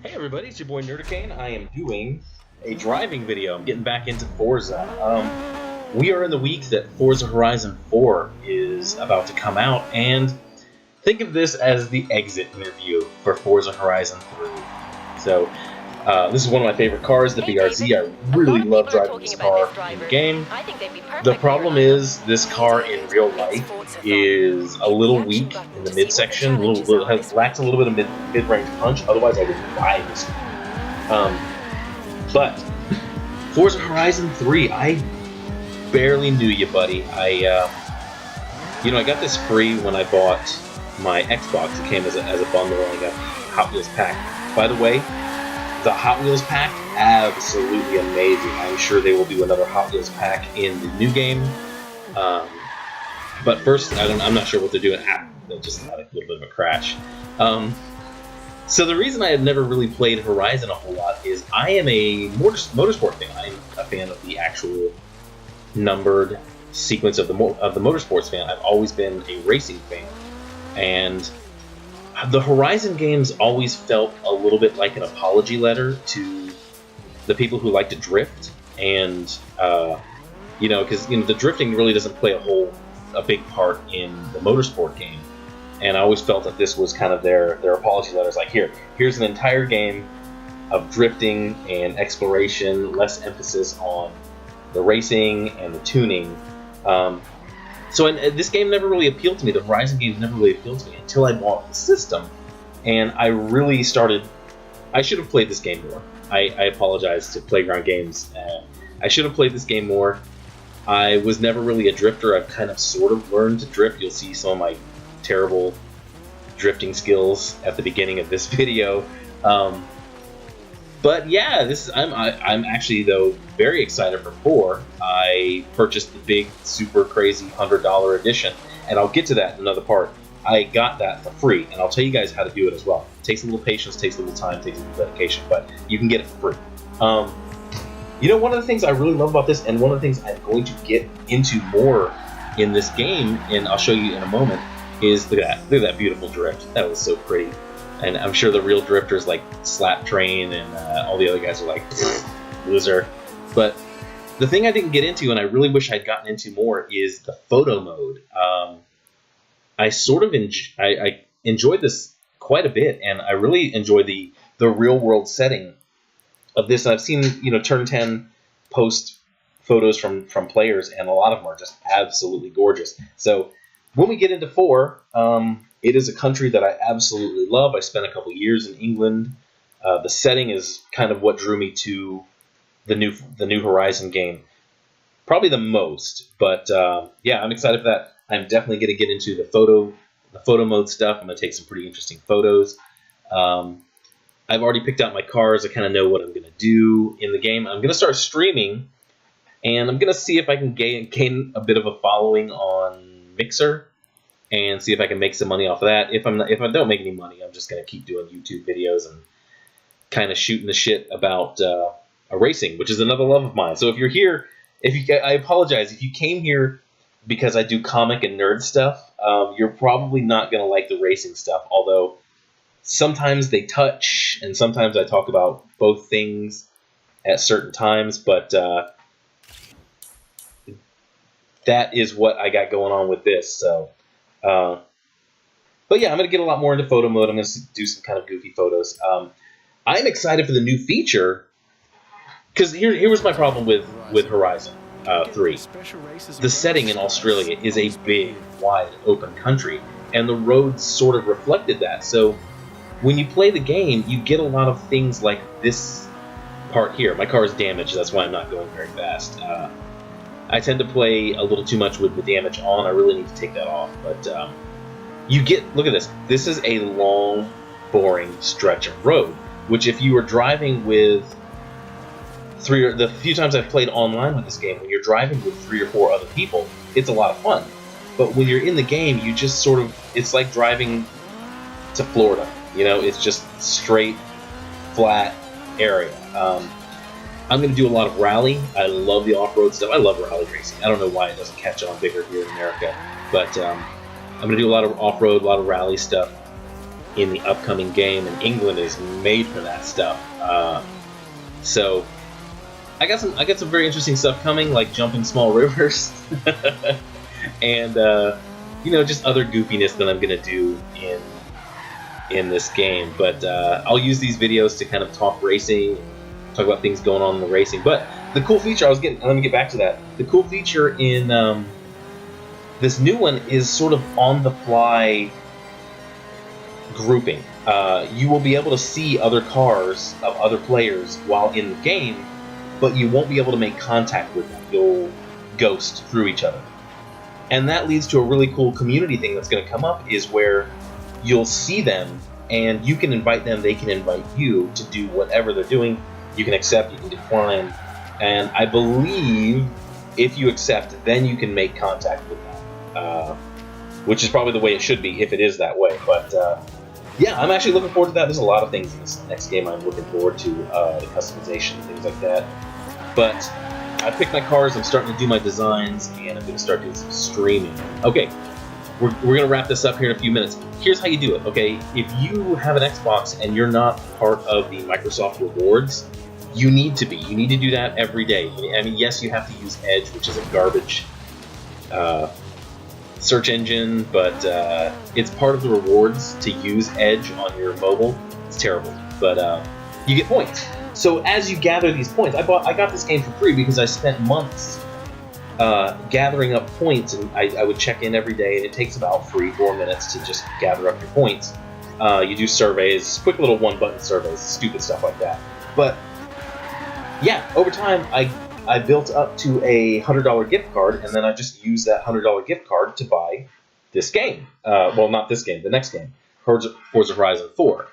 Hey everybody, it's your boy Nerdicane. I am doing a driving video. I'm getting back into Forza. We are in the week that Forza Horizon 4 is about to come out, and think of this as the exit interview for Forza Horizon 3. So, this is one of my favorite cars, the BRZ. I really love driving this car in the game. The problem is, this car in real life is a little weak in the midsection, lacks a little bit of mid-range punch, otherwise I would buy this car. But, Forza Horizon 3, I barely knew you, buddy. I got this free when I bought my Xbox. It came as a bundle, and I got Hot Wheels pack. By the way, the Hot Wheels pack, absolutely amazing. I'm sure they will do another Hot Wheels pack in the new game. But first, I'm not sure what they're doing. They just had a little bit of a crash. So the reason I had never really played Horizon a whole lot is I am a motorsport fan. I'm a fan of the actual numbered sequence of the motorsports fan. I've always been a racing fan, and the Horizon games always felt a little bit like an apology letter to the people who like to drift, and because the drifting really doesn't play a big part in the motorsport game, and I always felt that this was kind of their apology letters. Like, here's an entire game of drifting and exploration, less emphasis on the racing and the tuning. This game never really appealed to me. The Horizon games never really appealed to me until I bought the system, and I really started. I should have played this game more. I apologize to Playground Games. I should have played this game more. I was never really a drifter. I've kind of sort of learned to drift. You'll see some of my terrible drifting skills at the beginning of this video. But yeah, I'm actually, though, very excited for 4. I purchased the big, super crazy $100 edition, and I'll get to that in another part. I got that for free, and I'll tell you guys how to do it as well. It takes a little patience, takes a little time, takes a little dedication, but you can get it for free. One of the things I really love about this, and one of the things I'm going to get into more in this game, and I'll show you in a moment, is look at that beautiful drift. That was so pretty. And I'm sure the real drifters like Slap Train and all the other guys are like, loser. But the thing I didn't get into, and I really wish I'd gotten into more, is the photo mode. I sort of I enjoyed this quite a bit, and I really enjoy the real world setting of this. I've seen Turn 10 post photos from players, and a lot of them are just absolutely gorgeous. So when we get into 4, it is a country that I absolutely love. I spent a couple years in England. The setting is kind of what drew me to the new Horizon game, probably the most. But yeah, I'm excited for that. I'm definitely going to get into the photo mode stuff. I'm going to take some pretty interesting photos. I've already picked out my cars. I kind of know what I'm going to do in the game. I'm going to start streaming, and I'm going to see if I can gain a bit of a following on Mixer, and see if I can make some money off of that. If I don't make any money, I'm just going to keep doing YouTube videos and kind of shooting the shit about racing, which is another love of mine. So if you're here, I apologize. If you came here because I do comic and nerd stuff, you're probably not going to like the racing stuff, although sometimes they touch, and sometimes I talk about both things at certain times, but that is what I got going on with this, so... But yeah, I'm going to get a lot more into photo mode. I'm going to do some kind of goofy photos. I'm excited for the new feature, because here was my problem with Horizon 3. The setting in Australia is a big, wide, open country, and the roads sort of reflected that. So when you play the game, you get a lot of things like this part here. My car is damaged, that's why I'm not going very fast. I tend to play a little too much with the damage on. I really need to take that off. But look at this. This is a long, boring stretch of road, which if you were driving with the few times I've played online with this game, when you're driving with 3 or 4 other people, it's a lot of fun. But when you're in the game, you just sort of, it's like driving to Florida. It's just straight, flat area. I'm going to do a lot of rally. I love the off-road stuff. I love rally racing. I don't know why it doesn't catch on bigger here in America. But I'm going to do a lot of off-road, a lot of rally stuff. in the upcoming game, and England is made for that stuff. So I got some very interesting stuff coming, like jumping small rivers, and just other goofiness that I'm gonna do in this game. But I'll use these videos to kind of talk racing, talk about things going on in the racing. But the cool feature let me get back to that. The cool feature in this new one is sort of on the fly grouping. You will be able to see other cars of other players while in the game, but you won't be able to make contact with them. You'll ghost through each other. And that leads to a really cool community thing that's going to come up, is where you'll see them and you can invite them, they can invite you to do whatever they're doing. You can accept, you can decline, and I believe if you accept, then you can make contact with them, which is probably the way it should be if it is that way. But yeah, I'm actually looking forward to that. There's a lot of things in this next game I'm looking forward to, the customization, things like that. But I picked my cars, I'm starting to do my designs, and I'm going to start doing some streaming. Okay, we're going to wrap this up here in a few minutes. Here's how you do it, okay? If you have an Xbox and you're not part of the Microsoft Rewards, you need to be. You need to do that every day. I mean, yes, you have to use Edge, which is a garbage search engine, but it's part of the rewards to use Edge on your mobile. It's terrible, but you get points. So as you gather these points, I got this game for free because I spent months gathering up points, and I would check in every day, and it takes about 3-4 minutes to just gather up your points. You do surveys, quick little one-button surveys, stupid stuff like that. But yeah, over time, I built up to a $100 gift card, and then I just used that $100 gift card to buy this game. Well, not this game, the next game, Forza Horizon 4.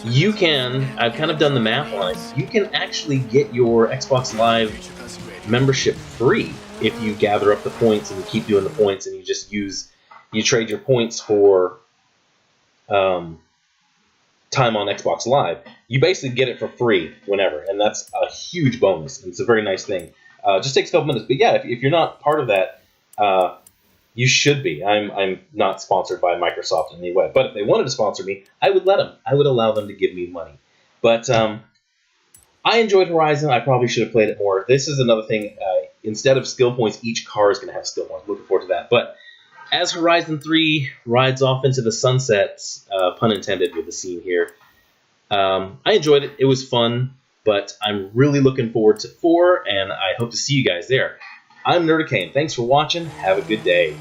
You can, I've kind of done the math on it, you can actually get your Xbox Live membership free if you gather up the points and you keep doing the points, and you trade your points for time on Xbox Live. You basically get it for free whenever, and that's a huge bonus, and it's a very nice thing. Just takes a couple minutes, but yeah, if you're not part of that, you should be. I'm not sponsored by Microsoft in any way, but if they wanted to sponsor me, I would let them. I would allow them to give me money. But I enjoyed Horizon. I probably should have played it more. This is another thing. Instead of skill points, each car is going to have skill points. Looking forward to that. But as Horizon 3 rides off into the sunsets, pun intended with the scene here, I enjoyed it. It was fun, but I'm really looking forward to 4, and I hope to see you guys there. I'm Nerdicane. Thanks for watching. Have a good day.